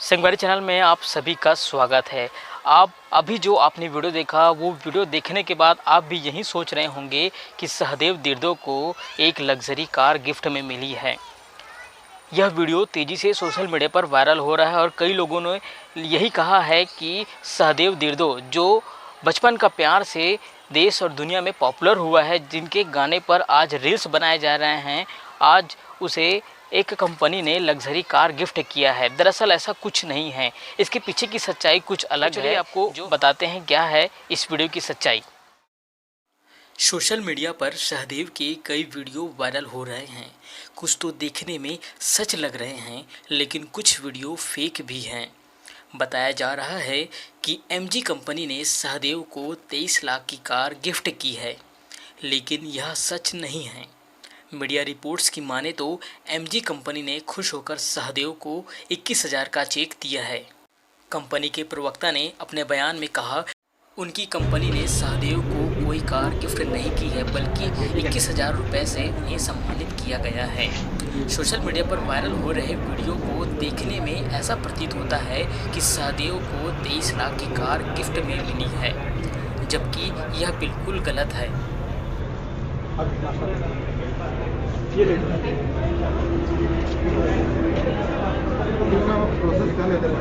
संगवारी चैनल में आप सभी का स्वागत है। आप अभी जो आपने वीडियो देखा वो वीडियो देखने के बाद आप भी यही सोच रहे होंगे कि सहदेव दिर्दो को एक लग्जरी कार गिफ्ट में मिली है। यह वीडियो तेज़ी से सोशल मीडिया पर वायरल हो रहा है और कई लोगों ने यही कहा है कि सहदेव दिर्दो जो बचपन का प्यार से देश और दुनिया में पॉपुलर हुआ है, जिनके गाने पर आज रील्स बनाए जा रहे हैं, आज उसे एक कंपनी ने लग्जरी कार गिफ्ट किया है। दरअसल ऐसा कुछ नहीं है, इसके पीछे की सच्चाई कुछ अलग है। आपको जो बताते हैं क्या है इस वीडियो की सच्चाई। सोशल मीडिया पर सहदेव के कई वीडियो वायरल हो रहे हैं। कुछ तो देखने में सच लग रहे हैं, लेकिन कुछ वीडियो फेक भी हैं। बताया जा रहा है कि एमजी कंपनी ने सहदेव को 23 लाख की कार गिफ्ट की है, लेकिन यह सच नहीं है। मीडिया रिपोर्ट्स की माने तो एमजी कंपनी ने खुश होकर सहदेव को 21,000 का चेक दिया है। कंपनी के प्रवक्ता ने अपने बयान में कहा, उनकी कंपनी ने सहदेव को कोई कार गिफ्ट नहीं की है, बल्कि 21,000 रुपये से उन्हें सम्मानित किया गया है। सोशल मीडिया पर वायरल हो रहे वीडियो को देखने में ऐसा प्रतीत होता है कि सहदेव को 23 लाख की कार गिफ्ट में मिली है, जबकि यह बिल्कुल गलत है। ये देखो प्रोसेस कर लेते हैं।